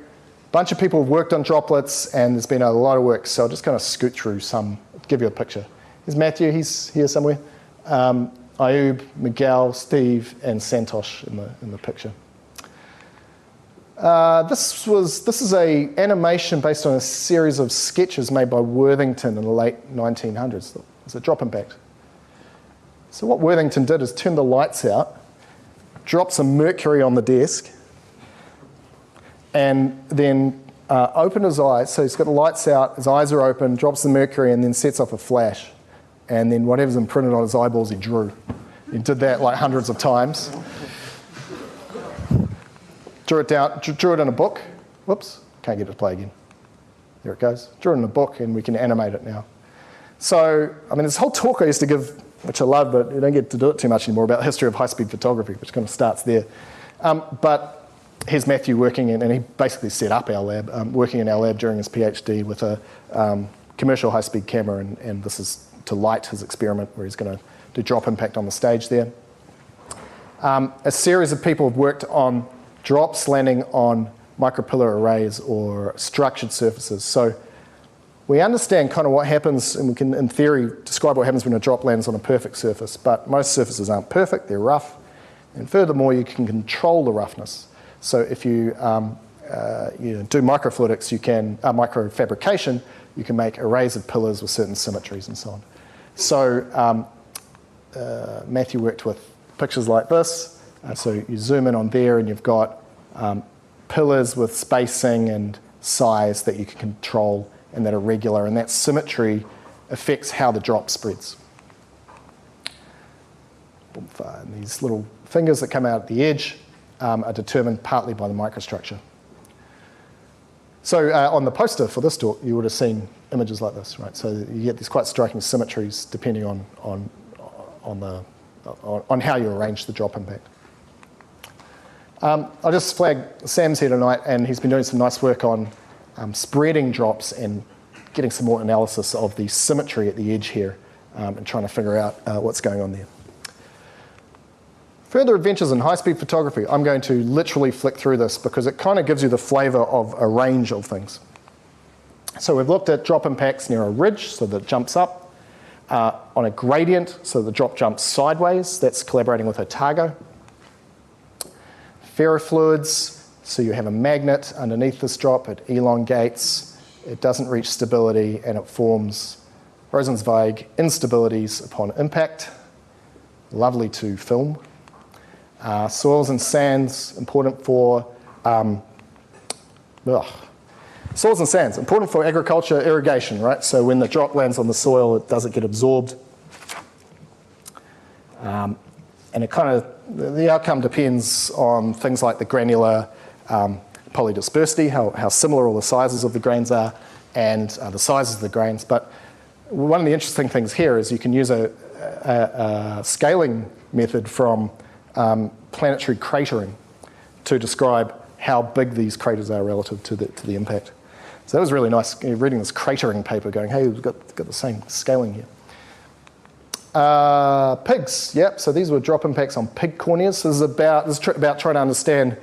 bunch of people have worked on droplets, and there's been a lot of work, so I'll just kind of scoot through some, give you a picture. Here's Matthew, he's here somewhere. Ayub, Miguel, Steve, and Santosh in the picture. This is an animation based on a series of sketches made by Worthington in the late 1900s. It's a drop impact. So what Worthington did is turn the lights out, drop some mercury on the desk, and then open his eyes. So he's got the lights out, his eyes are open, drops the mercury, and then sets off a flash. And then whatever's imprinted on his eyeballs, he drew. He did that like hundreds of times. Drew it in a book. Whoops, can't get it to play again. There it goes. Drew it in a book, and we can animate it now. So, I mean, this whole talk I used to give, which I love, but you don't get to do it too much anymore, about the history of high-speed photography, which kind of starts there. But here's Matthew working in, and he basically set up our lab, working in our lab during his PhD with a commercial high-speed camera, and this is to light his experiment where he's going to do drop impact on the stage there. A series of people have worked on drops landing on micropillar arrays or structured surfaces. So we understand kind of what happens, and we can, in theory, describe what happens when a drop lands on a perfect surface, but most surfaces aren't perfect, they're rough, and furthermore, you can control the roughness. So if you, do microfluidics, you can, microfabrication, you can make arrays of pillars with certain symmetries and so on. So Matthew worked with pictures like this. So you zoom in on there and you've got pillars with spacing and size that you can control and that are regular, and that symmetry affects how the drop spreads. And these little fingers that come out at the edge are determined partly by the microstructure. So on the poster for this talk, you would have seen images like this, right? So you get these quite striking symmetries depending on how you arrange the drop impact. I'll just flag Sam's here tonight, and he's been doing some nice work on spreading drops and getting some more analysis of the symmetry at the edge here and trying to figure out what's going on there. Further adventures in high-speed photography. I'm going to literally flick through this because it kind of gives you the flavour of a range of things. So we've looked at drop impacts near a ridge, so that it jumps up, on a gradient, so the drop jumps sideways. That's collaborating with Otago. Ferrofluids, so you have a magnet underneath this drop, it elongates, it doesn't reach stability, and it forms Rosenzweig instabilities upon impact. Lovely to film. Soils and sands, important for soils and sands, important for agriculture, irrigation, right? So when the drop lands on the soil, it doesn't get absorbed. And it kind of, the outcome depends on things like the granular polydispersity, how similar all the sizes of the grains are, and the sizes of the grains. But one of the interesting things here is you can use a scaling method from planetary cratering to describe how big these craters are relative to the impact. So that was really nice, reading this cratering paper going, hey, we've got the same scaling here. Pigs, yep, so these were drop impacts on pig corneas. So this is about trying to understand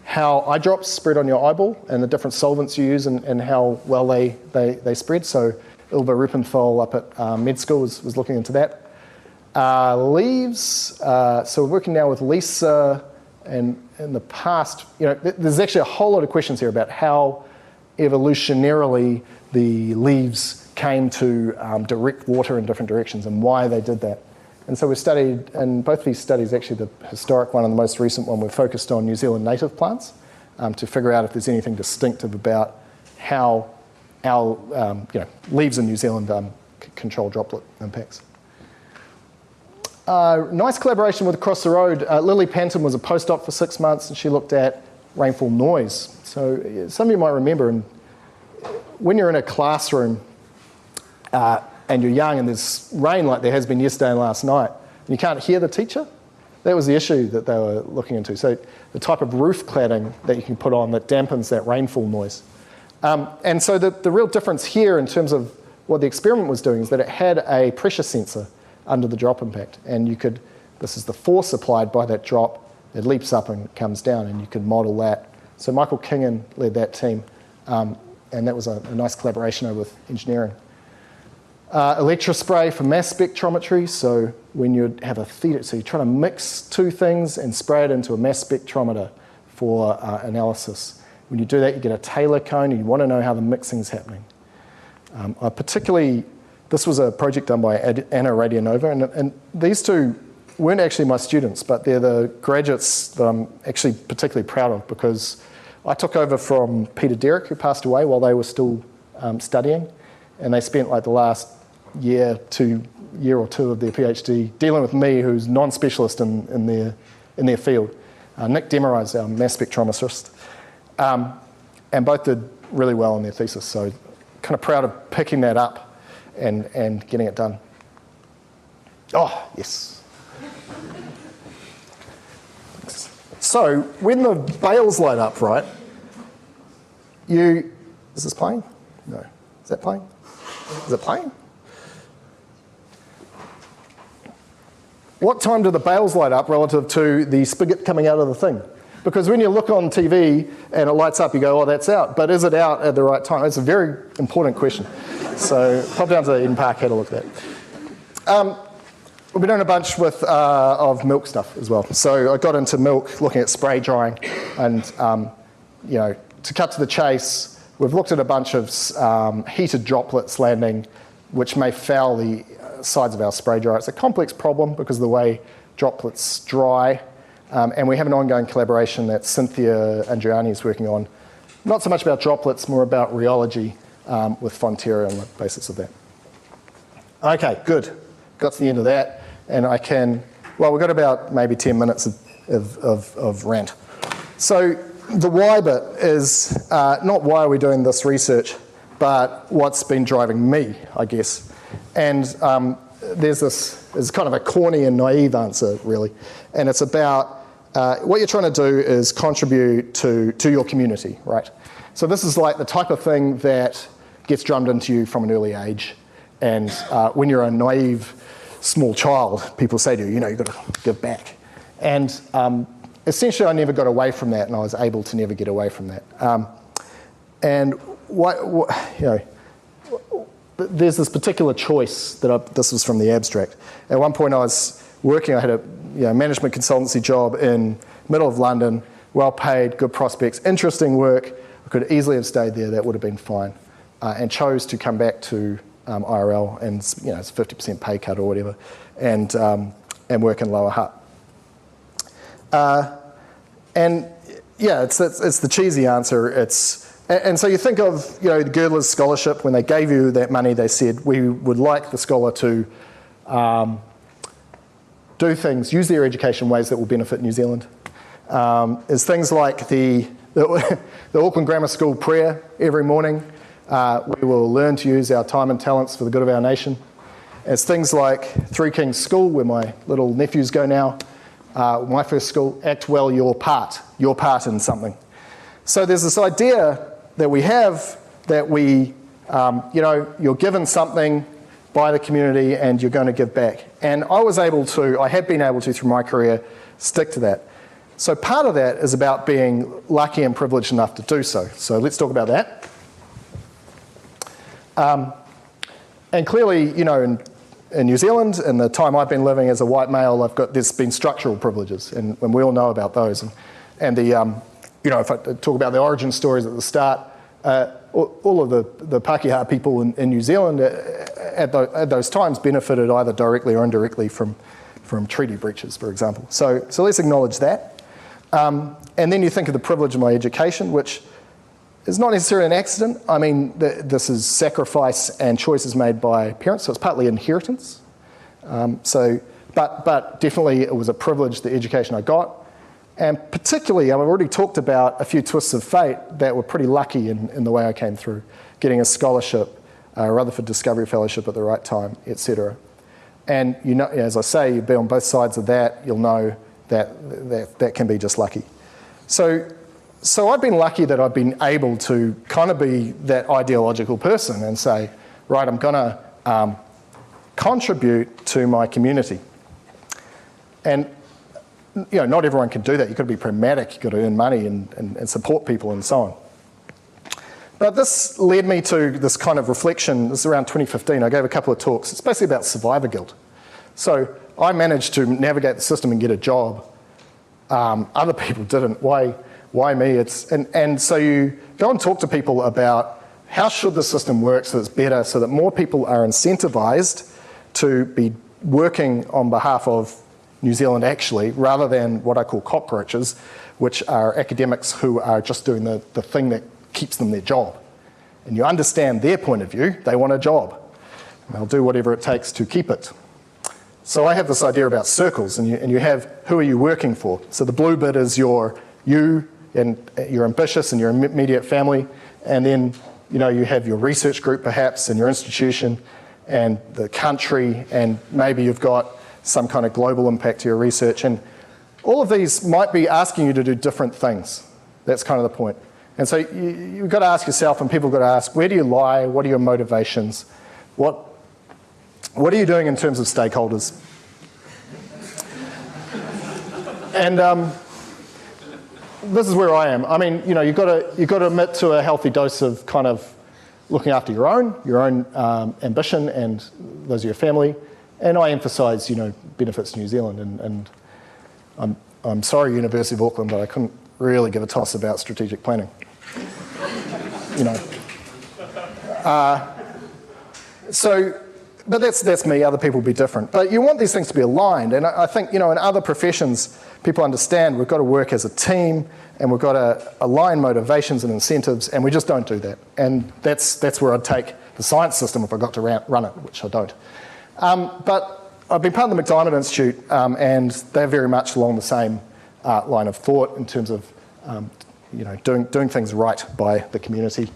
how eye drops spread on your eyeball and the different solvents you use and how well they spread. So Ilva Rupenthal up at med school was looking into that. Leaves, so we're working now with Lisa, and in the past, there's actually a whole lot of questions here about how evolutionarily the leaves came to direct water in different directions and why they did that. And so we studied, in both these studies, actually the historic one and the most recent one, we're focused on New Zealand native plants to figure out if there's anything distinctive about how our leaves in New Zealand control droplet impacts. Nice collaboration with Across the Road. Lily Panton was a postdoc for 6 months, and she looked at rainfall noise. So some of you might remember, when you're in a classroom and you're young and there's rain like there has been yesterday and last night, and you can't hear the teacher, that was the issue that they were looking into. So the type of roof cladding that you can put on that dampens that rainfall noise. And so the real difference here in terms of what the experiment was doing is that it had a pressure sensor under the drop impact, and this is the force applied by that drop, it leaps up and comes down, and you could model that. So Michael Kingan led that team, and that was a nice collaboration over with engineering. Electrospray for mass spectrometry, so when you have a theta, so you're trying to mix two things and spray it into a mass spectrometer for analysis. When you do that, you get a Taylor cone, and you want to know how the mixing's happening. This was a project done by Anna Radionova, and these two weren't actually my students, but they're the graduates that I'm actually particularly proud of, because I took over from Peter Derrick, who passed away while they were still studying, and they spent like the last year or two of their PhD dealing with me, who's non-specialist in their field. Nick Demerai is our mass spectrometrist, and both did really well in their thesis, so kind of proud of picking that up and getting it done. Oh, yes. So when the bales light up, right, is this playing? No. Is that playing? Is it playing? What time do the bales light up relative to the spigot coming out of the thing? Because when you look on TV and it lights up, you go, oh, that's out. But is it out at the right time? It's a very important question. So pop down to Eden Park, have a look at that. We've been doing a bunch of milk stuff as well. So I got into milk, looking at spray drying, and to cut to the chase, we've looked at a bunch of heated droplets landing, which may foul the sides of our spray dryer. It's a complex problem because of the way droplets dry, and we have an ongoing collaboration that Cynthia Andriani is working on. Not so much about droplets, more about rheology with Fonterra on the basis of that. Okay, good. Got to the end of that, and I can, well, we've got about maybe 10 minutes of rant. So the why bit is not why are we doing this research, but what's been driving me, I guess. And there's this, it's kind of a corny and naive answer, really. And it's about what you're trying to do is contribute to your community, right? So this is like the type of thing that gets drummed into you from an early age. And when you're a naive small child, people say to you, you've got to give back. And essentially, I never got away from that, and I was able to never get away from that. And there's this particular choice that this was from the abstract. At one point I was working, I had a management consultancy job in middle of London, well paid, good prospects, interesting work. I could easily have stayed there, that would have been fine, and chose to come back to IRL, and it's a 50% pay cut or whatever, and work in Lower Hutt. And yeah, it's the cheesy answer. And so you think of the Girdler's Scholarship. When they gave you that money, they said we would like the scholar to do things, use their education in ways that will benefit New Zealand. It's things like the Auckland Grammar School prayer every morning. We will learn to use our time and talents for the good of our nation. It's things like Three Kings School, where my little nephews go now. My first school, act well your part in something. So there's this idea that we have that you're given something by the community and you're going to give back. And I have been able to through my career stick to that. So part of that is about being lucky and privileged enough to do so. So let's talk about that. And clearly, in New Zealand, in the time I've been living as a white male, there's been structural privileges, and we all know about those. And if I talk about the origin stories at the start, all of the Pākehā people in New Zealand at those times benefited either directly or indirectly from treaty breaches, for example. So let's acknowledge that. And then you think of the privilege of my education, which is not necessarily an accident. I mean, this is sacrifice and choices made by parents, so it's partly inheritance. But definitely it was a privilege, the education I got. And particularly, I've already talked about a few twists of fate that were pretty lucky in the way I came through, getting a scholarship, a Rutherford Discovery Fellowship at the right time, etc. And as I say, you'll be on both sides of that, you'll know that can be just lucky. So I've been lucky that I've been able to kind of be that ideological person and say, right, I'm going to contribute to my community. And not everyone can do that. You've got to be pragmatic, you've got to earn money and support people and so on. But this led me to this kind of reflection. This is around 2015. I gave a couple of talks. It's basically about survivor guilt. So I managed to navigate the system and get a job. Other people didn't. Why me? And so you go and talk to people about how should the system work so it's better, so that more people are incentivized to be working on behalf of New Zealand actually, rather than what I call cockroaches, which are academics who are just doing the thing that keeps them their job. And you understand their point of view, they want a job. And they'll do whatever it takes to keep it. So I have this idea about circles, and you have who are you working for. So the blue bit is you and you're ambitious and your immediate family, and then you have your research group perhaps and your institution and the country, and maybe you've got some kind of global impact to your research. And all of these might be asking you to do different things. That's kind of the point. And so you've got to ask yourself, and people have got to ask, where do you lie? What are your motivations? What are you doing in terms of stakeholders? And this is where I am. I mean, you know, you've got to admit to a healthy dose of kind of looking after your own ambition and those of your family. And I emphasise, you know, benefits to New Zealand. And I'm sorry, University of Auckland, but I couldn't really give a toss about strategic planning. You know. But that's me. Other people will be different. But you want these things to be aligned. And I think, you know, in other professions, people understand we've got to work as a team and we've got to align motivations and incentives, and we just don't do that. And that's where I'd take the science system if I got to run it, which I don't. But I've been part of the McDiarmid Institute, and they're very much along the same line of thought in terms of you know, doing things right by the community.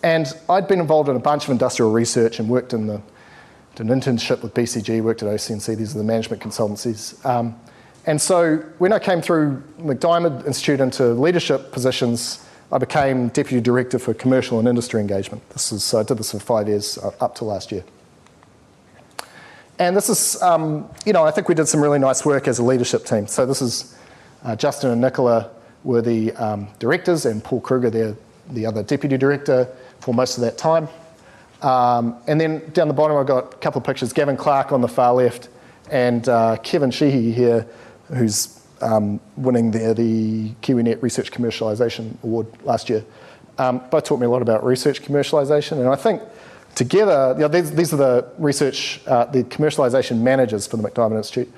And I'd been involved in a bunch of industrial research and worked in an internship with BCG, worked at OCNC, these are the management consultancies. And so when I came through McDiarmid Institute into leadership positions, I became Deputy Director for Commercial and Industry Engagement. So I did this for 5 years, up to last year. And this is, you know, I think we did some really nice work as a leadership team. So this is Justin and Nicola were the directors, and Paul Kruger, the other deputy director for most of that time. And then down the bottom, I've got a couple of pictures. Gavin Clark on the far left, and Kevin Sheehy here, who's winning the KiwiNet Research Commercialisation Award last year. Both taught me a lot about research commercialisation, and I think together, you know, these are the research, the commercialisation managers for the McDiarmid Institute.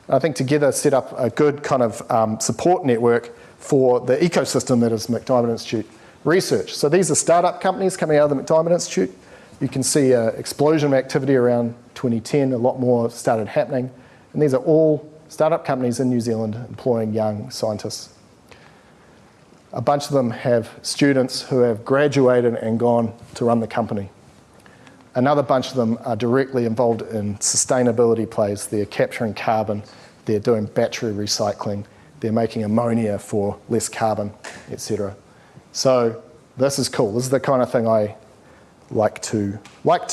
I think together set up a good kind of support network for the ecosystem that is McDiarmid Institute research. So these are startup companies coming out of the McDiarmid Institute. You can see an explosion of activity around 2010, a lot more started happening. And these are all startup companies in New Zealand employing young scientists. A bunch of them have students who have graduated and gone to run the company. Another bunch of them are directly involved in sustainability plays. They're capturing carbon, they're doing battery recycling, they're making ammonia for less carbon, etc. So this is cool. This is the kind of thing I like to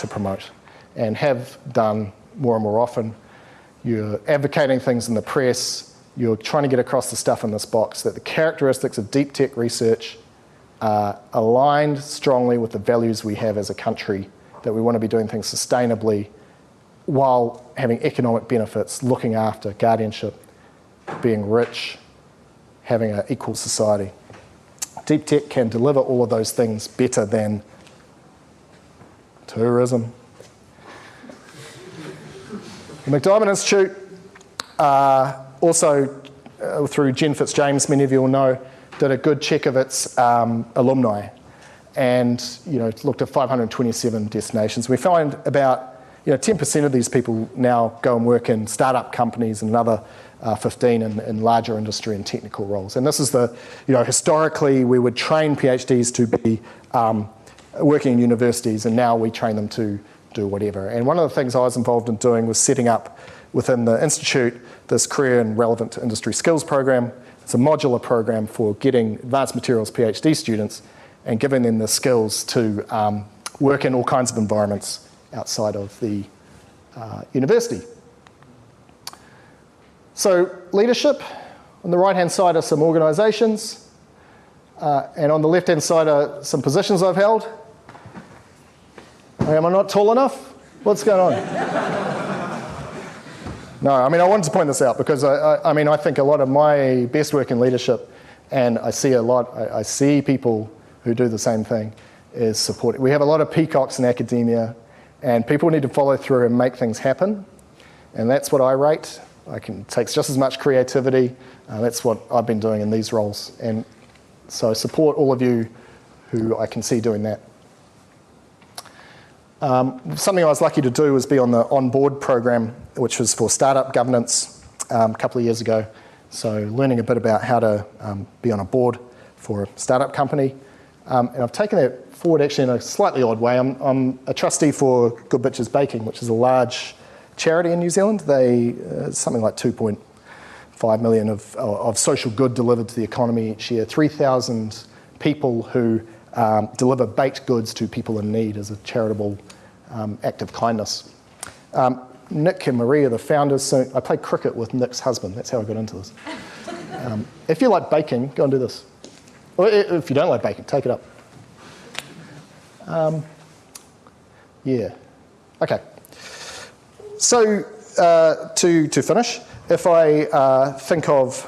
promote and have done more and more often. You're advocating things in the press, you're trying to get across the stuff in this box, that the characteristics of deep tech research are aligned strongly with the values we have as a country, that we want to be doing things sustainably while having economic benefits, looking after guardianship, being rich, having an equal society. Deep tech can deliver all of those things better than tourism. The McDiarmid Institute, also through Jen Fitzjames, many of you will know, did a good check of its alumni, and looked at 527 destinations. We find about 10% of these people now go and work in startup companies, and another 15 in larger industry and technical roles. And this is the, historically we would train PhDs to be working in universities, and now we train them to do whatever. And one of the things I was involved in doing was setting up within the Institute this career and relevant to industry skills program. It's a modular program for getting advanced materials PhD students and giving them the skills to work in all kinds of environments outside of the university. So leadership, on the right-hand side are some organisations, and on the left-hand side are some positions I've held. Am I not tall enough? What's going on? No, I wanted to point this out because I think a lot of my best work in leadership, and I see people who do the same thing, is support. We have a lot of peacocks in academia, and people need to follow through and make things happen, and that's what I rate. It takes just as much creativity. That's what I've been doing in these roles, and so I support all of you who I can see doing that. Something I was lucky to do was be on the On Board program, which was for startup governance a couple of years ago. So learning a bit about how to be on a board for a startup company. And I've taken that forward actually in a slightly odd way. I'm a trustee for Good Bitches Baking, which is a large charity in New Zealand. They something like 2.5 5 million of social good delivered to the economy each year, 3,000 people who deliver baked goods to people in need as a charitable act of kindness. Nick and Maria, the founders, so I played cricket with Nick's husband. That's how I got into this. If you like baking, go and do this. Or if you don't like baking, take it up. Yeah. Okay. So to finish, if I think of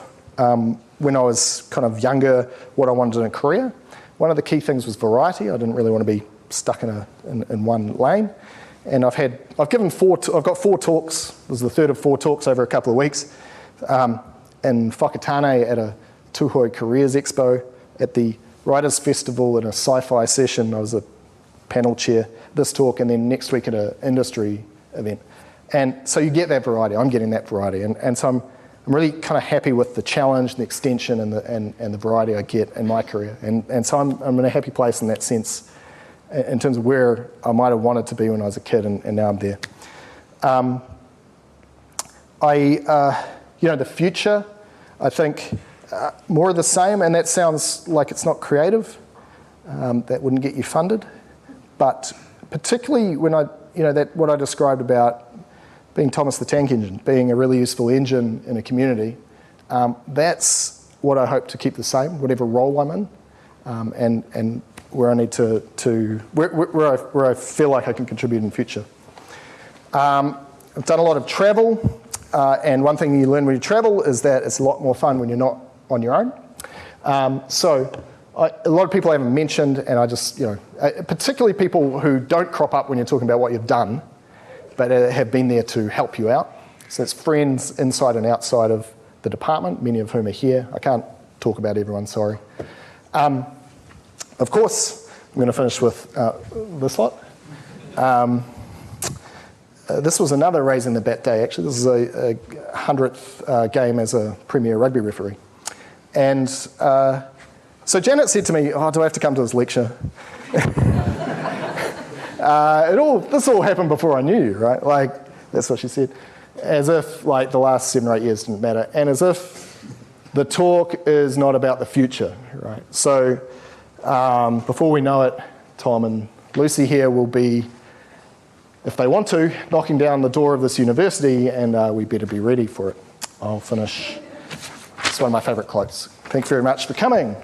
when I was kind of younger, what I wanted in a career, one of the key things was variety. I didn't really want to be stuck in one lane. And I've got 4 talks. This is the third of 4 talks over a couple of weeks. In Whakatane at a Tuhoi Careers Expo, at the Writers' Festival, in a sci-fi session. I was a panel chair, this talk, and then next week at an industry event. And so you get that variety. I'm getting that variety. And so I'm really kind of happy with the challenge, the extension, and the variety I get in my career. And so I'm in a happy place in that sense, in terms of where I might have wanted to be when I was a kid, and now I'm there. The future, I think more of the same, and that sounds like it's not creative. That wouldn't get you funded. But particularly when what I described about being Thomas the Tank Engine, being a really useful engine in a community, that's what I hope to keep the same, whatever role I'm in, and where I need where I feel like I can contribute in the future. I've done a lot of travel, and one thing you learn when you travel is that it's a lot more fun when you're not on your own. A lot of people I haven't mentioned, and I just, particularly people who don't crop up when you're talking about what you've done, but have been there to help you out. So it's friends inside and outside of the department, many of whom are here. I can't talk about everyone, sorry. Of course, I'm going to finish with this lot. This was another Raising the Bat day, actually. This is a 100th game as a Premier Rugby referee. And so Janet said to me, do I have to come to this lecture? This all happened before I knew you, right? Like, that's what she said. As if, like, the last 7 or 8 years didn't matter. And as if the talk is not about the future, right? So before we know it, Tom and Lucy here will be, if they want to, knocking down the door of this university, and we better be ready for it. I'll finish. It's one of my favourite quotes. Thank you very much for coming.